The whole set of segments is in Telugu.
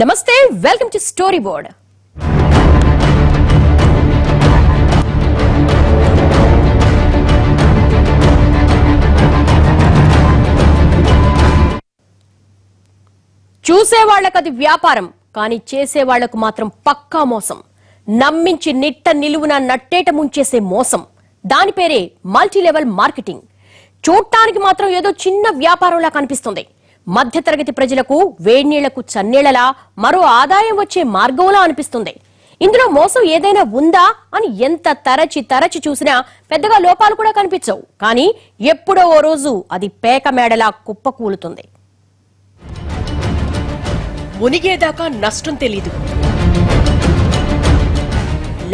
నమస్తే, వెల్కమ్ టు స్టోరీ బోర్డ్. చూసేవాళ్లకు అది వ్యాపారం, కానీ చేసేవాళ్లకు మాత్రం పక్కా మోసం. నమ్మించి నిట్ట నిలువున నట్టేట ముంచేసే మోసం. దాని పేరే మల్టీ లెవెల్ మార్కెటింగ్. చూడటానికి మాత్రం ఏదో చిన్న వ్యాపారంలా కనిపిస్తుంది. మధ్యతరగతి ప్రజలకు వేడినీళ్లకు చన్నీళ్లలా మరో ఆదాయం వచ్చే మార్గంలా అనిపిస్తుంది. ఇందులో మోసం ఏదైనా ఉందా అని ఎంత తరచి చూసినా పెద్దగా లోపాలు కూడా కనిపించవు. కానీ ఎప్పుడో ఓ రోజు అది పేక మేడలా కుప్పకూలుతుంది. మునిగేదాకా నష్టం తెలీదు,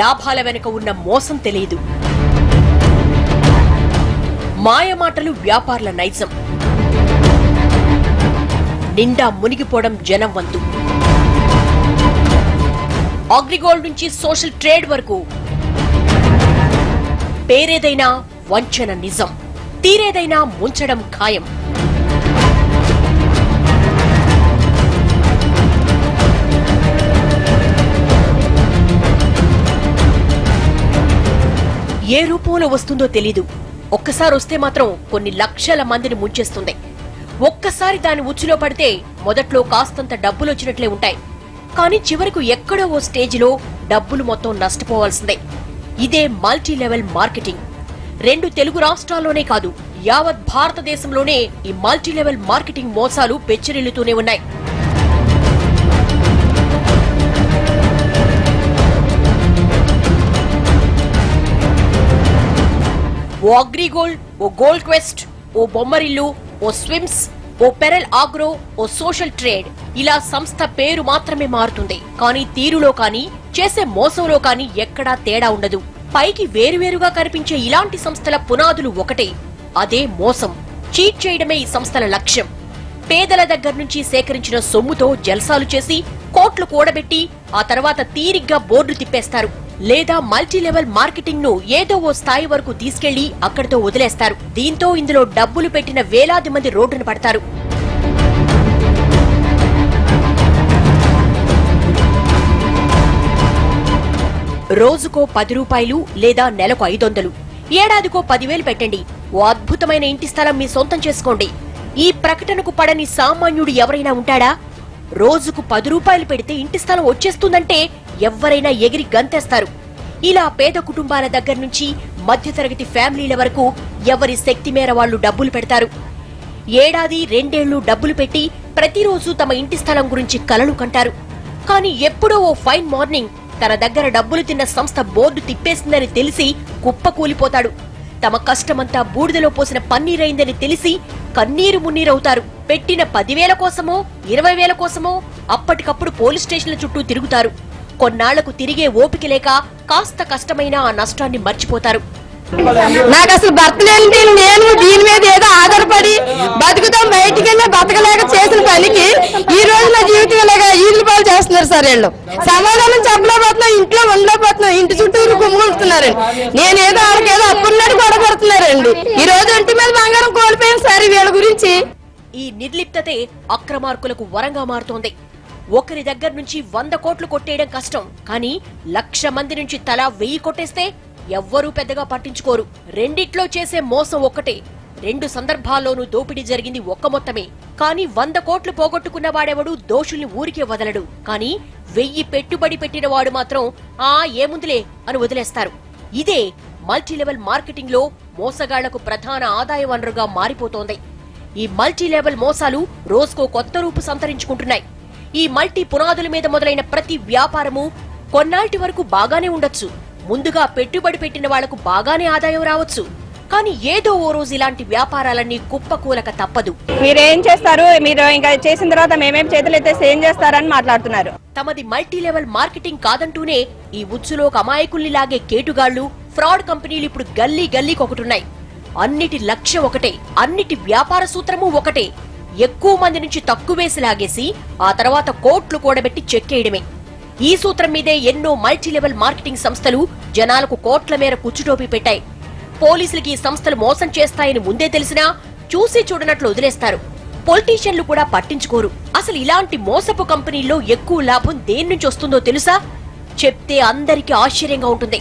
లాభాల వెనుక ఉన్న మోసం తెలియదు. మాయమాటలు వ్యాపారుల నైజం. నిండా మునిగిపోవడం జనం వంతు. అగ్రిగోల్డ్ నుంచి సోషల్ ట్రేడ్ వరకు పేరేదైనా వంచన నిజం, తీరేదైనా ముంచడం ఖాయం. ఏ రూపంలో వస్తుందో తెలీదు. ఒక్కసారి వస్తే మాత్రం కొన్ని లక్షల మందిని ముంచేస్తుంది. ఒక్కసారి దాని ఉచ్చులో పడితే మొదట్లో కాస్తంత డబ్బులు వచ్చినట్లే ఉంటాయి, కానీ చివరకు ఎక్కడో ఓ స్టేజిలో డబ్బులు మొత్తం నష్టపోవాల్సిందే. ఇదే మల్టీ లెవెల్ మార్కెటింగ్. 2 తెలుగు రాష్ట్రాల్లోనే కాదు, యావత్ భారతదేశంలోనే ఈ మల్టీ లెవెల్ మార్కెటింగ్ మోసాలు పెచ్చరిల్లుతూనే ఉన్నాయి. ఓ అగ్రిగోల్డ్, ఓ గోల్డ్ క్వెస్ట్, ఓ బొమ్మరిల్లు, ఓ స్విమ్స్, ఓ పెరల్ ఆగ్రో, ఓ సోషల్ ట్రేడ్, ఇలా సంస్థ పేరు మాత్రమే మారుతుంది. కానీ తీరులో కానీ చేసే మోసంలో కానీ ఎక్కడా తేడా ఉండదు. పైకి వేరువేరుగా కనిపించే ఇలాంటి సంస్థల పునాదులు ఒకటే, అదే మోసం. చీట్ చేయడమే ఈ సంస్థల లక్ష్యం. పేదల దగ్గర నుంచి సేకరించిన సొమ్ముతో జల్సాలు చేసి కోట్లు కూడబెట్టి ఆ తర్వాత తీరిగ్గా బోర్డు తిప్పేస్తారు. లేదా మల్టీ లెవెల్ మార్కెటింగ్ ను ఏదో ఓ స్థాయి వరకు తీసుకెళ్లి అక్కడితో వదిలేస్తారు. దీంతో ఇందులో డబ్బులు పెట్టిన వేలాది మంది రోడ్డున పడతారు. రోజుకో 10 రూపాయలు లేదా నెలకు 500, ఏడాదికో 10,000 పెట్టండి, ఓ అద్భుతమైన ఇంటి స్థలం మీ సొంతం చేసుకోండి. ఈ ప్రకటనకు పడని సామాన్యుడు ఎవరైనా ఉంటాడా? రోజుకు 10 రూపాయలు పెడితే ఇంటి స్థలం వచ్చేస్తుందంటే ఎవ్వరైనా ఎగిరి గంతేస్తారు. ఇలా పేద కుటుంబాల దగ్గర నుంచి మధ్యతరగతి ఫ్యామిలీల వరకు ఎవరి శక్తి మేర వాళ్లు డబ్బులు పెడతారు. ఏడాది 2 ఏళ్లు డబ్బులు పెట్టి ప్రతిరోజు తమ ఇంటి స్థలం గురించి కలలు కంటారు. కానీ ఎప్పుడో ఓ ఫైన్ మార్నింగ్ తన దగ్గర డబ్బులు తిన్న సంస్థ బోర్డు తిప్పేసిందని తెలిసి కుప్పకూలిపోతాడు. తమ కష్టమంతా బూడిదలో పోసిన పన్నీరైందని తెలిసి కన్నీరు మున్నీరవుతారు. పెట్టిన 10,000 కోసమో 20,000 కోసమో అప్పటికప్పుడు పోలీస్ స్టేషన్ల చుట్టూ తిరుగుతారు. కొన్నాళ్లకు తిరిగే ఓపిక లేక కాస్త కష్టమైన ఆ నష్టాన్ని మర్చిపోతారు. నాకు అసలు భర్త లేని నేను దీని మీద ఏదో ఆధారపడి బతుకుతాం, బయటికి వెళ్ళి బతకలేక చేసిన పనికి ఈ రోజు నా జీవితం ఇలాగా ఈదులు పాలు చేస్తున్నారు సార్. వీళ్ళు సమాధానం చెప్పలేకపోతున్నాం, ఇంట్లో ఉండలేకపోతున్నాం, ఇంటి చుట్టూ గుమ్ముకుంటున్నారండి. నేనేదో వాళ్ళకేదో అప్పున్నట్టు కూడా పడుతున్నారండి. ఈ రోజు ఇంటి మీద బంగారం కోల్పోయాను సార్. వీళ్ళ గురించి ఈ నిర్లిప్తతే అక్రమార్కులకు వరంగా మారుతోంది. ఒకరి దగ్గర నుంచి 100 కోట్లు కొట్టేయడం కష్టం, కానీ 1,00,000 మంది నుంచి తలా 1000 కొట్టేస్తే ఎవ్వరూ పెద్దగా పట్టించుకోరు. రెండిట్లో చేసే మోసం ఒక్కటే. 2 సందర్భాల్లోనూ దోపిడీ జరిగింది ఒక్క మొత్తమే. కానీ 100 కోట్లు పోగొట్టుకున్న వాడెవడు దోషుల్ని ఊరికే వదలడు. కానీ 1000 పెట్టుబడి పెట్టిన వాడు మాత్రం ఏముందిలే అని వదిలేస్తారు. ఇదే మల్టీ లెవెల్ మార్కెటింగ్ లో మోసగాళ్లకు ప్రధాన ఆదాయ వనరుగా మారిపోతోంది. ఈ మల్టీ లెవెల్ మోసాలు రోజుకో కొత్త రూపు సంతరించుకుంటున్నాయి. ఈ మల్టీ పునాదుల మీద మొదలైన ప్రతి వ్యాపారము కొన్నాళ్టి వరకు బాగానే ఉండొచ్చు. ముందుగా పెట్టుబడి పెట్టిన వాళ్లకు బాగానే ఆదాయం రావచ్చు. కానీ ఏదో ఓ రోజు ఇలాంటి వ్యాపారాలన్నీ కుప్పకూలక తప్పదు. మీరేం చేస్తారు, మీరు ఇంకా చేసిన తర్వాత మేమేం చేతులు ఎత్తేసి ఏం చేస్తారని మాట్లాడుతున్నారు. తమది మల్టీ లెవెల్ మార్కెటింగ్ కాదంటూనే ఈ ఉచ్చులో అమాయకుల్ని లాగే కేటుగాళ్లు, ఫ్రాడ్ కంపెనీలు ఇప్పుడు గల్లీ గల్లీకొకటున్నాయి. అన్నిటి లక్ష్యం ఒకటే, అన్నిటి వ్యాపార సూత్రము ఒకటే. ఎక్కువ మంది నుంచి తక్కువేసి లాగేసి ఆ తర్వాత కోట్లు కూడబెట్టి చెక్కేయడమే. ఈ సూత్రం మీదే ఎన్నో మల్టీ లెవెల్ మార్కెటింగ్ సంస్థలు జనాలకు కోట్ల మేర పుచ్చుటోపీ పెట్టాయి. పోలీసులకి ఈ సంస్థలు మోసం చేస్తాయని ముందే తెలిసినా చూసి చూడనట్లు వదిలేస్తారు. పొలిటీషియన్లు కూడా పట్టించుకోరు. అసలు ఇలాంటి మోసపు కంపెనీల్లో ఎక్కువ లాభం దేని నుంచి వస్తుందో తెలుసా? చెప్తే అందరికీ ఆశ్చర్యంగా ఉంటుంది.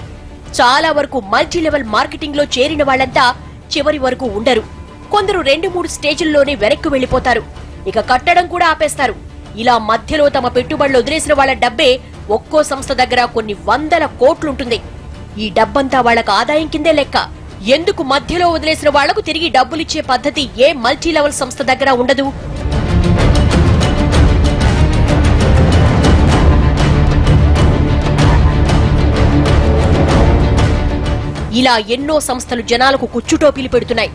చాలా వరకు మల్టీ లెవెల్ మార్కెటింగ్ లో చేరిన వాళ్ళంతా చివరి వరకు ఉండరు. కొందరు 2-3 స్టేజ్ల్లోనే వెనక్కి వెళ్లిపోతారు. ఇక కట్టడం కూడా ఆపేస్తారు. ఇలా మధ్యలో తమ పెట్టుబడులు వదిలేసిన వాళ్ళ డబ్బే ఒక్కో సంస్థ దగ్గర కొన్ని 100 కోట్లుంటుంది. ఈ డబ్బంతా వాళ్లకు ఆదాయం కిందే లెక్క. ఎందుకు మధ్యలో వదిలేసిన వాళ్లకు తిరిగి డబ్బులిచ్చే పద్ధతి ఏ మల్టీ లెవెల్ సంస్థ దగ్గర ఉండదు? ఇలా ఎన్నో సంస్థలు జనాలకు కుచ్చుటోపీలు పెడుతున్నాయి.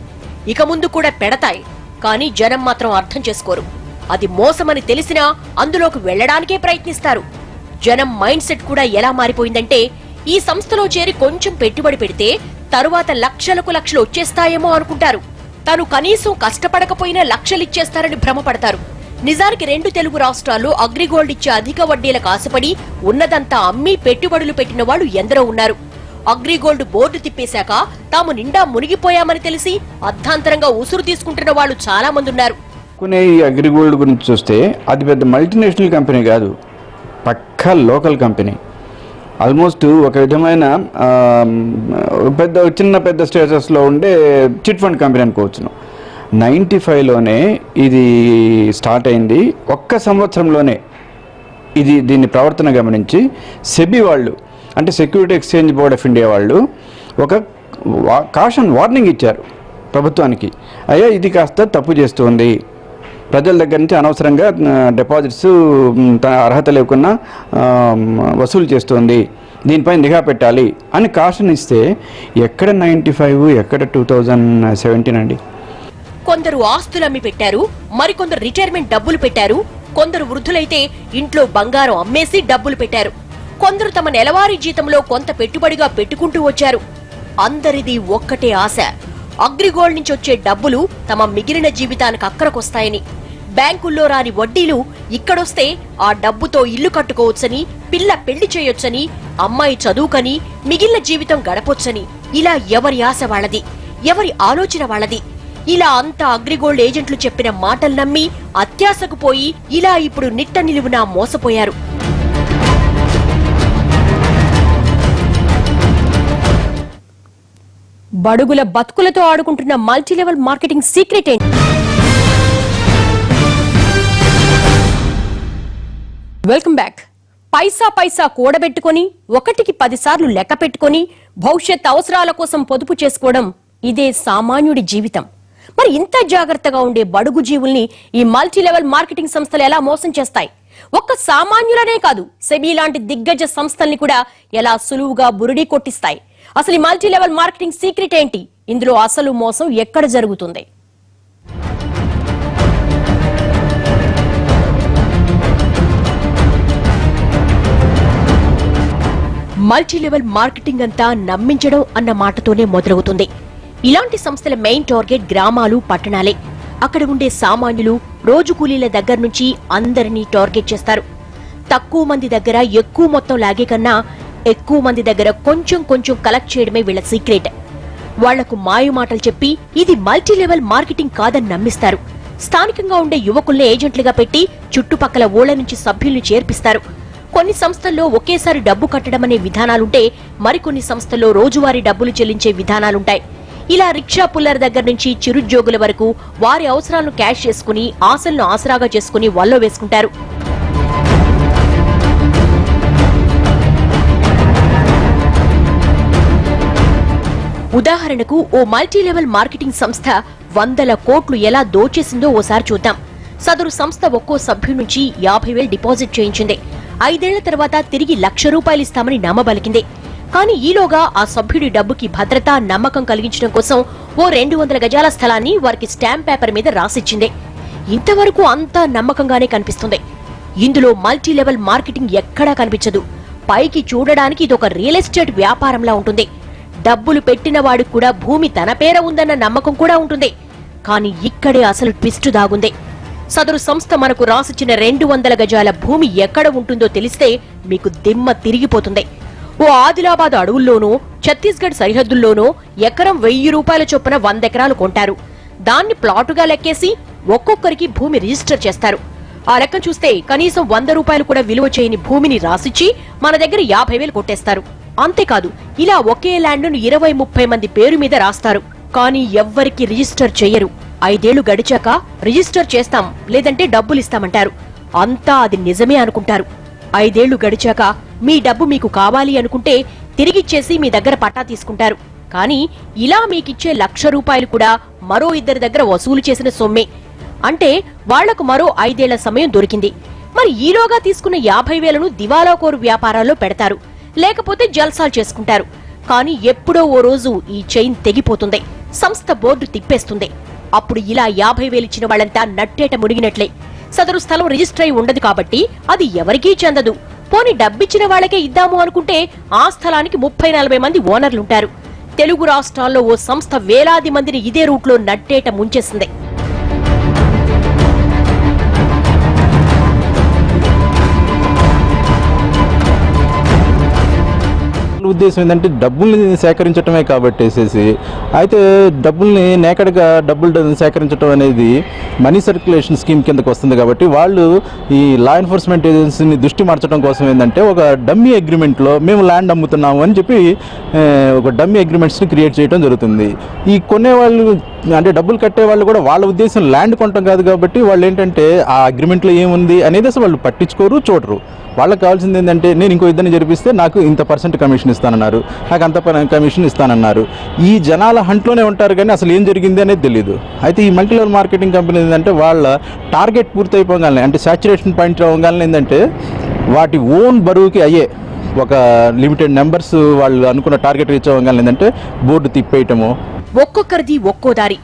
ఇక ముందు కూడా పెడతాయి. కానీ జనం మాత్రం అర్థం చేసుకోరు. అది మోసమని తెలిసినా అందులోకి వెళ్లడానికే ప్రయత్నిస్తారు. జనం మైండ్ సెట్ కూడా ఎలా మారిపోయిందంటే, ఈ సంస్థలో చేరి కొంచెం పెట్టుబడి పెడితే తరువాత లక్షలకు లక్షలు వచ్చేస్తాయేమో అనుకుంటారు. తాను కనీసం కష్టపడకపోయినా లక్షలిచ్చేస్తారని భ్రమపడతారు. నిజానికి 2 తెలుగు రాష్ట్రాల్లో అగ్రిగోల్డ్ ఇచ్చే అధిక వడ్డీలకు ఆశపడి ఉన్నదంతా అమ్మి పెట్టుబడులు పెట్టిన వాళ్ళు ఎందరో ఉన్నారు. అగ్రిగోల్డ్ బోర్డు తిప్పేశాక తాము నిండా మునిగిపోయామని తెలిసి అర్ధాంతరంగా ఉసురు తీసుకుంటున్న వాళ్ళు చాలా మంది ఉన్నారు. ఈ అగ్రిగోల్డ్ గురించి చూస్తే అది పెద్ద మల్టీనేషనల్ కంపెనీ కాదు, పక్కా లోకల్ కంపెనీ. ఆల్మోస్ట్ ఒక విధమైన పెద్ద స్టేటస్లో ఉండే చిట్ ఫండ్ కంపెనీ అనుకోవచ్చును. 95లోనే ఇది స్టార్ట్ అయింది. ఒక్క సంవత్సరంలోనే దీన్ని ప్రవర్తన గమనించి సెబీ వాళ్ళు, అంటే security exchange board of India వాళ్ళు ఒక కాషన్ వార్నింగ్ ఇచ్చారు ప్రభుత్వానికి. అయ్యా, ఇది కాస్త తప్పు చేస్తుంది, ప్రజల దగ్గర నుంచి అనవసరంగా డిపాజిట్స్ అర్హత లేకున్నా వసూలు చేస్తుంది, దీనిపై నిఘా పెట్టాలి అని కాషన్ ఇస్తే ఎక్కడ 95, ఎక్కడ 2017 అండి. కొందరు ఆస్తులమ్మి పెట్టారు, మరికొందరు రిటైర్మెంట్ డబ్బులు పెట్టారు, కొందరు వృద్ధులైతే ఇంట్లో బంగారం అమ్మేసి డబ్బులు పెట్టారు, కొందరు తమ నెలవారీ జీతంలో కొంత పెట్టుబడిగా పెట్టుకుంటూ వచ్చారు. అందరిది ఒక్కటే ఆశ, అగ్రిగోల్డ్ నుంచి వచ్చే డబ్బులు తమ మిగిలిన జీవితానికి అక్కరకొస్తాయని. బ్యాంకుల్లో రాని వడ్డీలు ఇక్కడొస్తే ఆ డబ్బుతో ఇల్లు కట్టుకోవచ్చని, పిల్ల పెళ్లి చేయొచ్చని, అమ్మాయి చదువుకని, మిగిలిన జీవితం గడపొచ్చని. ఇలా ఎవరి ఆశ వాళ్ళది, ఎవరి ఆలోచన వాళ్ళది. ఇలా అంతా అగ్రిగోల్డ్ ఏజెంట్లు చెప్పిన మాటలు నమ్మి అత్యాశకు పోయి ఇలా ఇప్పుడు నిట్ట నిలువునా మోసపోయారు. బడుగుల బతుకులతో ఆడుకుంటున్న మల్టీ లెవెల్ మార్కెటింగ్ సీక్రెట్ ఏంటి? Welcome back. పైసా కూడబెట్టుకొని 1కి 10 సార్లు లెక్క పెట్టుకొని భవిష్యత్ అవసరాల కోసం పొదుపు చేసుకోవడం, ఇదే సామాన్యుడి జీవితం. మరి ఇంత జాగ్రత్తగా ఉండే బడుగు జీవుల్ని ఈ మల్టీ లెవెల్ మార్కెటింగ్ సంస్థలు ఎలా మోసం చేస్తాయి? ఒక్క సామాన్యులనే కాదు, సెబీ లాంటి దిగ్గజ సంస్థల్ని కూడా ఎలా సులువుగా బురిడీ కొట్టిస్తాయి. అసలు ఈ మల్టీ లెవెల్ మార్కెటింగ్ సీక్రెట్ ఏంటి? ఇందులో అసలు మోసం ఎక్కడ జరుగుతుంది? మల్టీ లెవెల్ మార్కెటింగ్ అంతా నమ్మించడం అన్న మాటతోనే మొదలవుతుంది. ఇలాంటి సంస్థల మెయిన్ టార్గెట్ గ్రామాలు, పట్టణాలే. అక్కడ ఉండే సామాన్యులు, రోజు కూలీల దగ్గర నుంచి అందరినీ టార్గెట్ చేస్తారు. తక్కువ మంది దగ్గర ఎక్కువ మొత్తం లాగే కన్నా ఎక్కువ మంది దగ్గర కొంచెం కలెక్ట్ చేయడమే వీళ్ల సీక్రెట్. వాళ్లకు మాయ మాటలు చెప్పి ఇది మల్టీ లెవెల్ మార్కెటింగ్ కాదని నమ్మిస్తారు. స్థానికంగా ఉండే యువకుల్ని ఏజెంట్లుగా పెట్టి చుట్టుపక్కల ఊళ్ల నుంచి సభ్యుల్ని చేర్పిస్తారు. కొన్ని సంస్థల్లో ఒకేసారి డబ్బు కట్టడం అనే విధానాలుంటే, మరికొన్ని సంస్థల్లో రోజువారీ డబ్బులు చెల్లించే విధానాలుంటాయి. ఇలా రిక్షా పుల్లర్ దగ్గర నుంచి చిరుద్యోగుల వరకు వారి అవసరాలను క్యాష్ చేసుకుని, ఆశలను ఆసరాగా చేసుకుని వల్లో వేసుకుంటారు. ఉదాహరణకు ఓ మల్టీ లెవెల్ మార్కెటింగ్ సంస్థ 100 కోట్లు ఎలా దోచేసిందో ఓసారి చూద్దాం. సదరు సంస్థ ఒక్కో సభ్యుడి నుంచి 50,000 డిపాజిట్ చేయించింది. 5 ఏళ్ల తర్వాత తిరిగి ₹1,00,000 ఇస్తామని నమ్మబలికింది. కానీ ఈలోగా ఆ సభ్యుడి డబ్బుకి భద్రత, నమ్మకం కలిగించడం కోసం ఓ 200 గజాల స్థలాన్ని వారికి స్టాంప్ పేపర్ మీద రాసిచ్చింది. ఇంతవరకు అంతా నమ్మకంగానే కనిపిస్తుంది. ఇందులో మల్టీ లెవెల్ మార్కెటింగ్ ఎక్కడా కనిపించదు. పైకి చూడడానికి ఇదొక రియల్ ఎస్టేట్ వ్యాపారంలా ఉంటుంది. డబ్బులు పెట్టిన వాడికి కూడా భూమి తన పేర ఉందన్న నమ్మకం కూడా ఉంటుంది. కానీ ఇక్కడే అసలు ట్విస్ట్ దాగుంది. సదరు సంస్థ మనకు రాసిచ్చిన 200 గజాల భూమి ఎక్కడ ఉంటుందో తెలిస్తే మీకు దిమ్మ తిరిగిపోతుంది. ఓ ఆదిలాబాద్ అడవుల్లోనో, ఛత్తీస్గఢ్ సరిహద్దుల్లోనో ఎకరం ₹1,000 చొప్పున 100 ఎకరాలు కొంటారు. దాన్ని ప్లాటుగా లెక్కేసి ఒక్కొక్కరికి భూమి రిజిస్టర్ చేస్తారు. ఆ లెక్క చూస్తే కనీసం 100 రూపాయలు కూడా విలువ చేయని భూమిని రాసిచ్చి మన దగ్గర 50,000 కొట్టేస్తారు. అంతేకాదు, ఇలా ఒకే ల్యాండ్ను 20-30 మంది పేరు మీద రాస్తారు. కానీ ఎవ్వరికి రిజిస్టర్ చెయ్యరు. 5 ఏళ్లు గడిచాక రిజిస్టర్ చేస్తాం, లేదంటే డబ్బులిస్తామంటారు. అంతా అది నిజమే అనుకుంటారు. 5 ఏళ్లు గడిచాక మీ డబ్బు మీకు కావాలి అనుకుంటే తిరిగిచ్చేసి మీ దగ్గర పట్టా తీసుకుంటారు. కానీ ఇలా మీకిచ్చే 1,00,000 రూపాయలు కూడా మరో 2 దగ్గర వసూలు చేసిన సొమ్మే. అంటే వాళ్లకు మరో 5 ఏళ్ల సమయం దొరికింది. మరి ఈలోగా తీసుకున్న 50,000ను దివాలాకోరు వ్యాపారాల్లో పెడతారు, లేకపోతే జల్సాలు చేసుకుంటారు. కానీ ఎప్పుడో ఓ రోజు ఈ చైన్ తెగిపోతుంది. సంస్థ బోర్డు తిప్పేస్తుంది. అప్పుడు ఇలా 50,000 ఇచ్చిన వాళ్ళంతా నట్టేట మునిగినట్లే. సదరు స్థలం రిజిస్టర్ అయి ఉండదు కాబట్టి అది ఎవరికీ చెందదు. పోని డబ్బిచ్చిన వాళ్ళకే ఇద్దాము అనుకుంటే ఆ స్థలానికి 30-40 మంది ఓనర్లుంటారు. తెలుగు రాష్ట్రాల్లో ఓ సంస్థ వేలాది మందిని ఇదే రూట్లో నట్టేట ముంచేసింది. ఉద్దేశం ఏంటంటే డబ్బుల్ని సేకరించడమే కాబట్టేసేసి, అయితే డబ్బుల్ని నేకడగా డబ్బులు సేకరించడం అనేది మనీ సర్క్యులేషన్ స్కీమ్ కిందకు వస్తుంది. కాబట్టి వాళ్ళు ఈ లా ఎన్ఫోర్స్మెంట్ ఏజెన్సీని దృష్టి మార్చడం కోసం ఏంటంటే ఒక డమ్మీ అగ్రిమెంట్లో మేము ల్యాండ్ అమ్ముతున్నాము అని చెప్పి ఒక డమ్మీ అగ్రిమెంట్స్ని క్రియేట్ చేయడం జరుగుతుంది. ఈ కొనేవాళ్ళు అంటే డబ్బులు కట్టే వాళ్ళు కూడా వాళ్ళ ఉద్దేశం ల్యాండ్ కొనటం కాదు. కాబట్టి వాళ్ళు ఏంటంటే ఆ అగ్రిమెంట్లో ఏముంది అనేది అసలు వాళ్ళు పట్టించుకోరు, చూడరు. వాళ్ళకి కావాల్సింది ఏంటంటే నేను ఇంకో ఇద్దరిని జరిపిస్తే నాకు ఇంత % కమిషన్ ఇస్తానన్నారు, నాకు అంత కమిషన్ ఇస్తానన్నారు. ఈ జనాల హంట్లోనే ఉంటారు కానీ అసలు ఏం జరిగింది అనేది తెలియదు. అయితే ఈ మల్టీ లెవెల్ మార్కెటింగ్ కంపెనీ ఏంటంటే వాళ్ళ టార్గెట్ పూర్తి అయిపోగానే, అంటే సాచురేషన్ పాయింట్ అవ్వగానే ఏంటంటే వాటి ఓన్ బరువుకి అయ్యే ఒక లిమిటెడ్ నెంబర్స్ వాళ్ళు అనుకున్న టార్గెట్ రీచ్ అవ్వగానే ఏంటంటే బోర్డు తిప్పేయటము. ఒక్కొక్కరిది ఒక్కో దారి.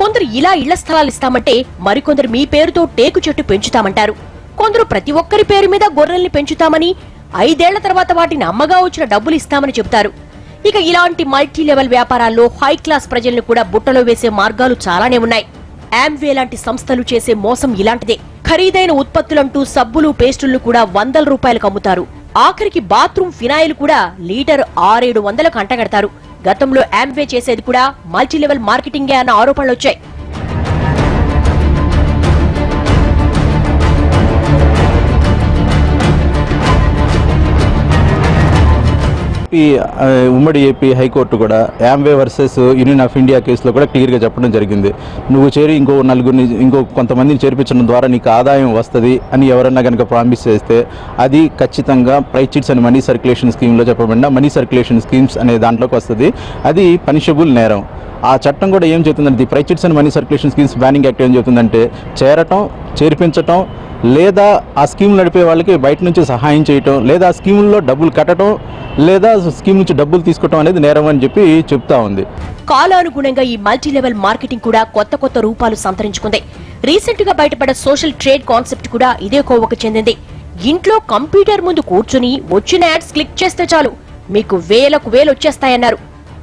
కొందరు ఇలా ఇళ్ల స్థలాలు ఇస్తామంటే మరికొందరు మీ పేరుతో టేకు చెట్టు పెంచుతామంటారు. కొందరు ప్రతి ఒక్కరి పేరు మీద గొర్రెల్ని పెంచుతామని 5 ఏళ్ల తర్వాత వాటిని అమ్మగా వచ్చిన డబ్బులు ఇస్తామని చెబుతారు. ఇక ఇలాంటి మల్టీ లెవెల్ వ్యాపారాల్లో హై క్లాస్ ప్రజలను కూడా బుట్టలో వేసే మార్గాలు చాలానే ఉన్నాయి. ఆమ్వే లాంటి సంస్థలు చేసే మోసం ఇలాంటిదే. ఖరీదైన ఉత్పత్తులంటూ సబ్బులు, పేస్టులు కూడా 100 రూపాయలకు అమ్ముతారు. ఆఖరికి బాత్రూమ్ ఫినాయిల్ కూడా లీటర్ 600-700కు అంటగడతారు. గతంలో ఆమ్వే చేసేది కూడా మల్టీ లెవెల్ మార్కెటింగే అన్న ఆరోపణలు వచ్చాయి. ఉమ్మడి ఏపీ హైకోర్టు కూడా Amway versus union of India కేసులో కూడా క్లియర్గా చెప్పడం జరిగింది. నువ్వు చేరి ఇంకో కొంతమందిని చేర్పించడం ద్వారా నీకు ఆదాయం వస్తుంది అని ఎవరన్నా కనుక ప్రామిస్ చేస్తే అది ఖచ్చితంగా ప్రైస్ చిట్స్ అని మనీ సర్క్యులేషన్ స్కీమ్లో చెప్పబడిన మనీ సర్క్యులేషన్ స్కీమ్స్ అనే దాంట్లోకి వస్తుంది. అది పనిషబుల్ నేరం. ఆ చట్టం కూడా ఏం చెప్తుందంటే price chits and money circulation schemes banning act ఏం చెప్తుందంటే చేర్పించటం లేదా ఆ స్కీమ్ నడిపే వాళ్ళకి బయట నుంచి సహాయం చేయటం, లేదా ఆ స్కీముల్లో డబ్బులు కట్టడం, లేదా స్కీమ్ నుంచి డబ్బులు తీసుకోవటం అనేది నేరం అని చెప్పి చెప్తా ఉంది. కాలానుగుణంగా ఈ మల్టీ లెవెల్ మార్కెటింగ్ కూడా కొత్త రూపాలు సంతరించుకుంది. రీసెంట్ గా బయటపడ్డ సోషల్ ట్రేడ్ కాన్సెప్ట్ కూడా ఇదే కోవకు చెందింది. ఇంట్లో కంప్యూటర్ ముందు కూర్చుని వచ్చిన యాడ్స్ క్లిక్ చేస్తే చాలు మీకు వేలకు వేలు వచ్చేస్తాయన్నారు.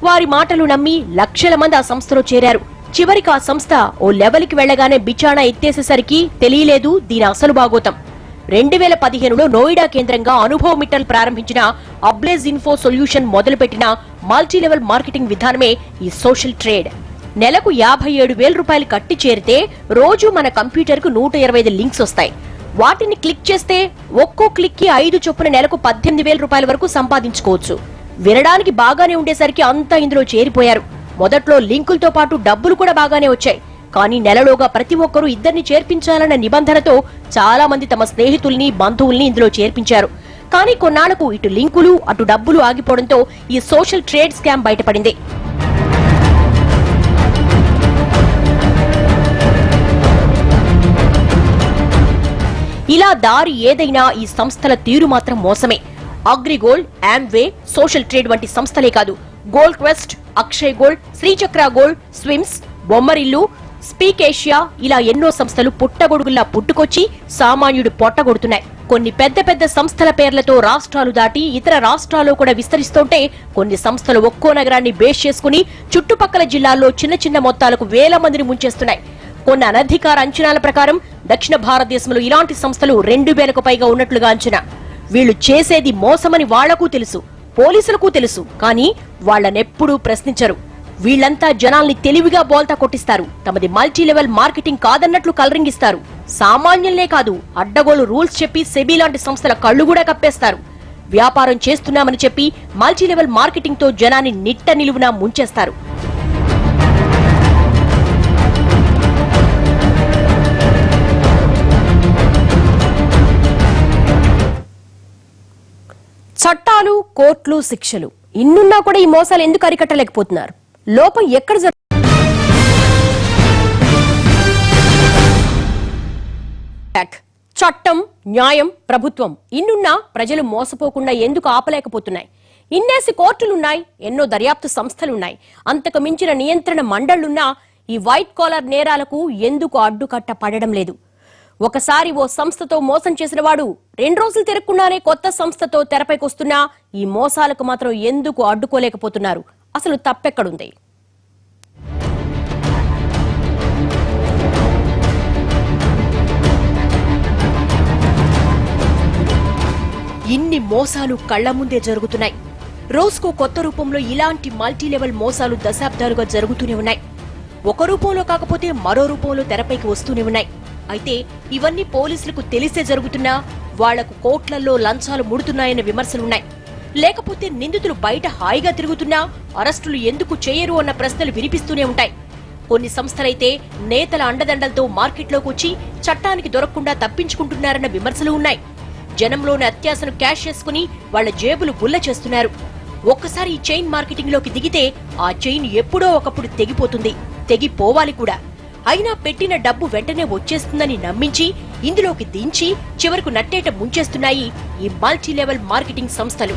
వారి మాటలు నమ్మి లక్షల మంది ఆ సంస్థలో చేరారు. చివరికి ఆ సంస్థ ఓ లెవెల్కి వెళ్లగానే బిచాణా ఎత్తేసేసరికి తెలియలేదు దీని అసలు బాగోతం. 2015లో నోయిడా కేంద్రంగా అనుభవ్ మిట్టల్ ప్రారంభించిన అబ్లేజ్ ఇన్ఫో సొల్యూషన్ మొదలుపెట్టిన మల్టీ లెవెల్ మార్కెటింగ్ విధానమే ఈ సోషల్ ట్రేడ్. నెలకు 57,000 రూపాయలు కట్టి చేరితే రోజు మన కంప్యూటర్ కు 125 లింక్స్ వస్తాయి. వాటిని క్లిక్ చేస్తే ఒక్కో క్లిక్ కి 5 చొప్పున నెలకు 18,000 రూపాయల వరకు సంపాదించుకోవచ్చు. వినడానికి బాగానే ఉండేసరికి అంతా ఇందులో చేరిపోయారు. మొదట్లో లింకులతో పాటు డబ్బులు కూడా బాగానే వచ్చాయి. కానీ నెలలోగా ప్రతి ఒక్కరూ ఇద్దరిని చేర్పించాలన్న నిబంధనతో చాలా మంది తమ స్నేహితుల్ని, బంధువుల్ని ఇందులో చేర్పించారు. కానీ కొన్నాళ్లకు ఇటు లింకులు అటు డబ్బులు ఆగిపోవడంతో ఈ సోషల్ ట్రేడ్ స్కామ్ బయటపడింది. ఇలా దారి ఏదైనా ఈ సంస్థల తీరు మాత్రం మోసమే. అగ్రిగోల్డ్, ఆమ్వే, సోషల్ ట్రేడ్ వంటి సంస్థలే కాదు, gold quest, Akshay gold, Srichakra gold, Swims, Bommarillu, Speak Asia ఇలా ఎన్నో సంస్థలు పుట్టగొడుగుల్లా పుట్టుకొచ్చి సామాన్యుడు పొట్టగొడుతున్నాయి. కొన్ని పెద్ద సంస్థల పేర్లతో రాష్ట్రాలు దాటి ఇతర రాష్ట్రాల్లో కూడా విస్తరిస్తుంటే కొన్ని సంస్థలు ఒక్కో నగరాన్ని బేస్ చేసుకుని చుట్టుపక్కల జిల్లాల్లో చిన్న మొత్తాలకు వేల మందిని ముంచేస్తున్నాయి. కొన్ని అనధికార అంచనాల ప్రకారం దక్షిణ భారతదేశంలో ఇలాంటి సంస్థలు 2,000కు పైగా ఉన్నట్లుగా అంచనా. వీళ్లు చేసేది మోసమని వాళ్లకు తెలుసు, పోలీసులకు తెలుసు. కానీ వాళ్లనెప్పుడూ ప్రశ్నించరు. వీళ్లంతా జనాల్ని తెలివిగా బోల్తా కొట్టిస్తారు. తమది మల్టీ లెవెల్ మార్కెటింగ్ కాదన్నట్లు కలరింగిస్తారు. సామాన్యులనే కాదు, అడ్డగోలు రూల్స్ చెప్పి సెబీ లాంటి సంస్థల కళ్లు కూడా కప్పేస్తారు. వ్యాపారం చేస్తున్నామని చెప్పి మల్టీ లెవెల్ మార్కెటింగ్ తో జనాన్ని నిట్ట నిలువునా ముంచేస్తారు. చట్టాలు, కోర్టులు, శిక్షలు ఇన్నున్నా కూడా ఈ మోసాలు ఎందుకు అరికట్టలేకపోతున్నారు? లోపం ఎక్కడ చట్టం, న్యాయం, ప్రభుత్వం ఇన్నున్నా ప్రజలు మోసపోకుండా ఎందుకు ఆపలేకపోతున్నాయి? ఇన్నేసి కోర్టులున్నాయి, ఎన్నో దర్యాప్తు సంస్థలున్నాయి, అంతకు మించిన నియంత్రణ మండళ్లున్నా ఈ వైట్ కాలర్ నేరాలకు ఎందుకు అడ్డుకట్ట పడడం లేదు? ఒకసారి ఓ సంస్థతో మోసం చేసిన వాడు 2 రోజులు తిరగకుండానే కొత్త సంస్థతో తెరపైకొస్తున్నా ఈ మోసాలకు మాత్రం ఎందుకు అడ్డుకోలేకపోతున్నారు? అసలు తప్పెక్కడుంది? ఇన్ని మోసాలు కళ్ల ముందే జరుగుతున్నాయి. రోజుకో కొత్త రూపంలో ఇలాంటి మల్టీ లెవెల్ మోసాలు దశాబ్దాలుగా జరుగుతూనే ఉన్నాయి. ఒక రూపంలో కాకపోతే మరో రూపంలో తెరపైకి వస్తూనే ఉన్నాయి. అయితే ఇవన్నీ పోలీసులకు తెలిసే జరుగుతున్నా వాళ్లకు కోట్లల్లో లంచాలు ముడుతున్నాయన్న విమర్శలున్నాయి. లేకపోతే నిందితులు బయట హాయిగా తిరుగుతున్నా అరెస్టులు ఎందుకు చేయరు అన్న ప్రశ్నలు వినిపిస్తూనే ఉంటాయి. కొన్ని సంస్థలైతే నేతల అండదండలతో మార్కెట్లోకి వచ్చి చట్టానికి దొరకకుండా తప్పించుకుంటున్నారన్న విమర్శలు ఉన్నాయి. జనంలోని అత్యాశను క్యాష్ చేసుకుని వాళ్ల జేబులు గుల్ల చేస్తున్నారు. ఒక్కసారి ఈ చైన్ మార్కెటింగ్ లోకి దిగితే ఆ చైన్ ఎప్పుడో ఒకప్పుడు తెగిపోతుంది, తెగిపోవాలి కూడా. అయినా పెట్టిన డబ్బు వెంటనే వచ్చేస్తుందని నమ్మించి ఇందులోకి దించి చివరకు నట్టేట ముంచేస్తున్నాయి ఈ మల్టీ లెవెల్ మార్కెటింగ్ సంస్థలు.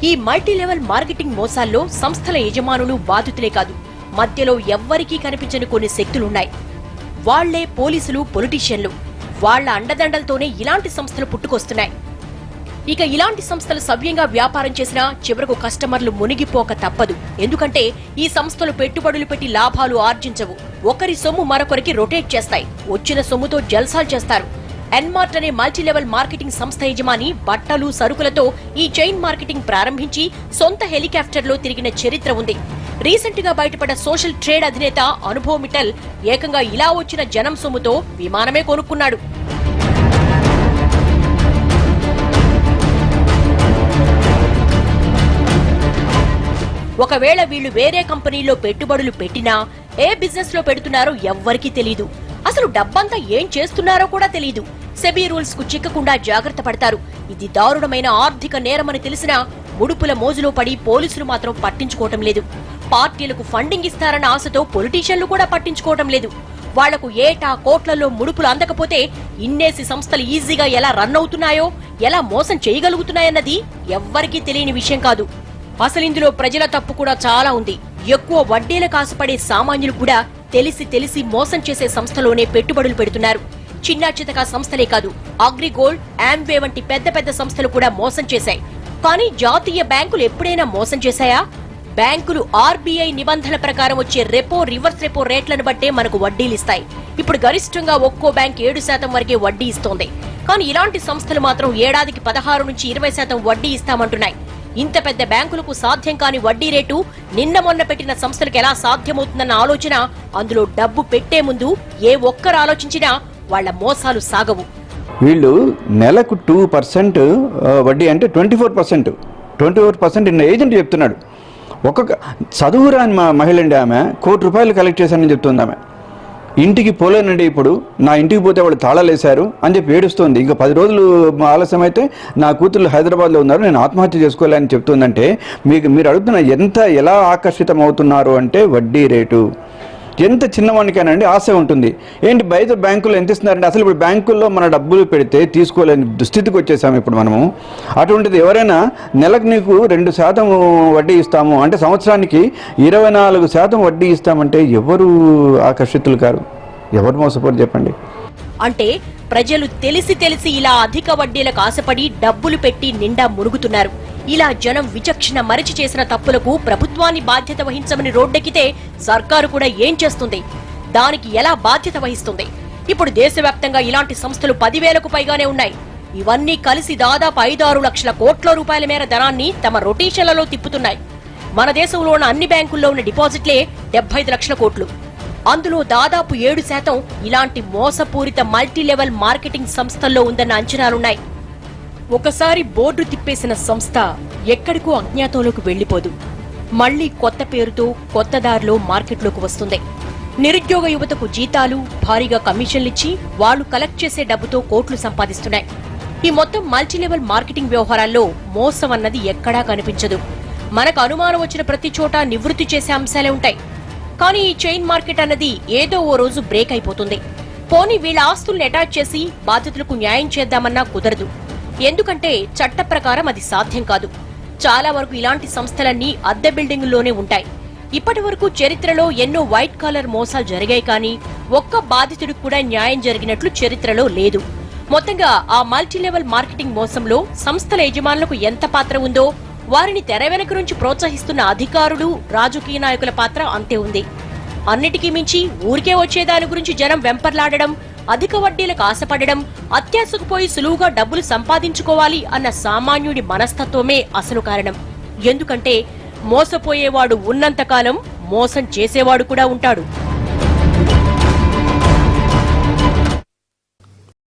ఈ మల్టీ లెవెల్ మార్కెటింగ్ మోసాల్లో సంస్థల యజమానులు బాధితులే కాదు, మధ్యలో ఎవ్వరికీ కనిపించని కొన్ని శక్తులున్నాయి. వాళ్లే పోలీసులు, పొలిటీషియన్లు. వాళ్ల అండదండలతోనే ఇలాంటి సంస్థలు పుట్టుకొస్తున్నాయి. ఇక ఇలాంటి సంస్థలు సవ్యంగా వ్యాపారం చేసినా చివరకు కస్టమర్లు మునిగిపోక తప్పదు. ఎందుకంటే ఈ సంస్థలు పెట్టుబడులు పెట్టి లాభాలు ఆర్జించవు. ఒకరి సొమ్ము మరొకరికి రొటేట్ చేస్తాయి. వచ్చిన సొమ్ముతో జల్సాలు చేస్తారు. ఎన్మార్ట్ అనే మల్టీ లెవెల్ మార్కెటింగ్ సంస్థ యజమాని బట్టలు, సరుకులతో ఈ చైన్ మార్కెటింగ్ ప్రారంభించి సొంత హెలికాప్టర్లో తిరిగిన చరిత్ర ఉంది. రీసెంట్ గా బయటపడ్డ సోషల్ ట్రేడ్ అధినేత అనుభవ్ మిట్టల్ ఏకంగా ఇలా వచ్చిన జనం సొమ్ముతో విమానమే కొనుక్కున్నాడు. ఒకవేళ వీళ్లు వేరే కంపెనీలో పెట్టుబడులు పెట్టినా ఏ బిజినెస్ లో పెడుతున్నారో ఎవ్వరికీ తెలీదు. అసలు డబ్బంతా ఏం చేస్తున్నారో కూడా తెలీదు. సెబీ రూల్స్ కు చిక్కకుండా జాగ్రత్త పడతారు. ఇది దారుణమైన ఆర్థిక నేరమని తెలిసినా ముడుపుల మోజులో పడి పోలీసులు మాత్రం పట్టించుకోవటం లేదు. పార్టీలకు ఫండింగ్ ఇస్తారన్న ఆశతో పొలిటీషియన్లు కూడా పట్టించుకోవటం లేదు. వాళ్లకు ఏటా కోట్లలో ముడుపులు అందకపోతే ఇన్నేసి సంస్థలు ఈజీగా ఎలా రన్ అవుతున్నాయో, ఎలా మోసం చేయగలుగుతున్నాయన్నది ఎవ్వరికీ తెలియని విషయం కాదు. అసలు ఇందులో ప్రజల తప్పు కూడా చాలా ఉంది. ఎక్కువ వడ్డీల కాసుపడే సామాన్యులు కూడా తెలిసి మోసం చేసే సంస్థలోనే పెట్టుబడులు పెడుతున్నారు. చిన్నా చితకా సంస్థలే కాదు, అగ్రిగోల్డ్, ఆమ్వే వంటి పెద్ద పెద్ద సంస్థలు కూడా మోసం చేశాయి. కానీ జాతీయ బ్యాంకులు ఎప్పుడైనా మోసం చేశాయా? బ్యాంకులు ఆర్బీఐ నిబంధనల ప్రకారం వచ్చే రెపో, రివర్స్ రెపో రేట్లను బట్టే మనకు వడ్డీలిస్తాయి. ఇప్పుడు గరిష్టంగా ఒక్కో బ్యాంక్ 7% వరకే వడ్డీ ఇస్తోంది. కానీ ఇలాంటి సంస్థలు మాత్రం ఏడాదికి 16 నుంచి 20% వడ్డీ ఇస్తామంటున్నాయి. ఇంత పెద్ద బ్యాంకులకు సాధ్యం కాని వడ్డీ రేటు నిన్న మొన్న పెట్టిన సంస్థలకు ఎలా సాధ్యమవుతుందన్న ఆలోచన, అందులో డబ్బు పెట్టే ముందు ఏ ఒక్కరు ఆలోచించినా వాళ్ల మోసాలు సాగవు. వీళ్ళు నెలకు 2% వడ్డీ అంటే 24% నిన్న ఏజెంట్ చెప్తున్నాడు. ఒక్కొక్క చదువురాని మహిళ అండి, ఆమె ₹1,00,00,000 కలెక్ట్ చేశానని చెప్తుంది. ఆమె ఇంటికి పోలేనండి, ఇప్పుడు నా ఇంటికి పోతే వాళ్ళు తాళాలేశారు అని చెప్పి ఏడుస్తుంది. ఇంకా 10 రోజులు ఆలస్యం అయితే నా కూతుళ్ళు హైదరాబాద్లో ఉన్నారు, నేను ఆత్మహత్య చేసుకోవాలని చెప్తుందంటే మీరు అడుగుతున్న ఎలా ఆకర్షితం అవుతున్నారు అంటే వడ్డీ రేటు. ఎంత చిన్నవానికైనాండి ఆశ ఉంటుంది. ఏంటి బయట బ్యాంకుల్లో ఎంత ఇస్తున్నారంటే అసలు ఇప్పుడు బ్యాంకుల్లో మన డబ్బులు పెడితే తీసుకోలేని దుస్థితికి వచ్చేసాము ఇప్పుడు మనము. అటువంటిది ఎవరైనా నెలకు నీకు 2% వడ్డీ ఇస్తాము అంటే సంవత్సరానికి 24% వడ్డీ ఇస్తామంటే ఎవరు ఆకర్షితులు కారు, ఎవరు మోసపోరు చెప్పండి. అంటే ప్రజలు తెలిసి ఇలా అధిక వడ్డీలకు ఆశపడి డబ్బులు పెట్టి నిండా మునుగుతున్నారు. ఇలా జనం విచక్షణ మరిచి చేసిన తప్పులకు ప్రభుత్వాన్ని బాధ్యత వహించమని రోడ్డెక్కితే సర్కారు కూడా ఏం చేస్తుంది? దానికి ఎలా బాధ్యత వహిస్తుంది? ఇప్పుడు దేశవ్యాప్తంగా ఇలాంటి సంస్థలు 10,000కు పైగానే ఉన్నాయి. ఇవన్నీ కలిసి దాదాపు 5-6 లక్షల కోట్ల రూపాయల మేర ధనాన్ని తమ రొటేషన్లలో తిప్పుతున్నాయి. మన దేశంలో ఉన్న అన్ని బ్యాంకుల్లో ఉన్న డిపాజిట్లే 75 లక్షల కోట్లు. అందులో దాదాపు 7% ఇలాంటి మోసపూరిత మల్టీలెవెల్ మార్కెటింగ్ సంస్థల్లో ఉందన్న అంచనాలున్నాయి. ఒకసారి బోర్డు తిప్పేసిన సంస్థ ఎక్కడికో అజ్ఞాతంలోకి వెళ్లిపోదు. మళ్లీ కొత్త పేరుతో కొత్త దారిలో మార్కెట్లోకి వస్తుంది. నిరుద్యోగ యువతకు జీతాలు, భారీగా కమిషన్లిచ్చి వాళ్లు కలెక్ట్ చేసే డబ్బుతో కోట్లు సంపాదిస్తున్నాయి. ఈ మొత్తం మల్టీలెవెల్ మార్కెటింగ్ వ్యవహారాల్లో మోసం అన్నది ఎక్కడా కనిపించదు. మనకు అనుమానం వచ్చిన ప్రతి చోట నివృత్తి చేసే అంశాలే ఉంటాయి. కానీ ఈ చైన్ మార్కెట్ అన్నది ఏదో ఓ రోజు బ్రేక్ అయిపోతుంది. పోనీ వీళ్ళ ఆస్తుల్ని అటాచ్ చేసి బాధితులకు న్యాయం చేద్దామన్నా కుదరదు. ఎందుకంటే చట్ట ప్రకారం అది సాధ్యం కాదు. చాలా వరకు ఇలాంటి సంస్థలన్నీ అద్దె బిల్డింగుల్లోనే ఉంటాయి. ఇప్పటి వరకు చరిత్రలో ఎన్నో వైట్ కాలర్ మోసాలు జరిగాయి, కానీ ఒక్క బాధితుడికి కూడా న్యాయం జరిగినట్లు చరిత్రలో లేదు. మొత్తంగా ఆ మల్టీలెవెల్ మార్కెటింగ్ మోసంలో సంస్థల యజమానులకు ఎంత పాత్ర ఉందో, వారిని తెర వెనక నుంచి ప్రోత్సహిస్తున్న అధికారులు, రాజకీయ నాయకుల పాత్ర అంతే ఉంది. అన్నిటికీ మించి ఊరికే వచ్చేదాని గురించి జనం వెంపర్లాడడం, అధిక వడ్డీలకు ఆశపడడం, అత్యాశకు పోయి సులువుగా డబ్బులు సంపాదించుకోవాలి అన్న సామాన్యుడి మనస్తత్వమే అసలు కారణం. ఎందుకంటే మోసపోయేవాడు ఉన్నంతకాలం మోసం చేసేవాడు కూడా ఉంటాడు.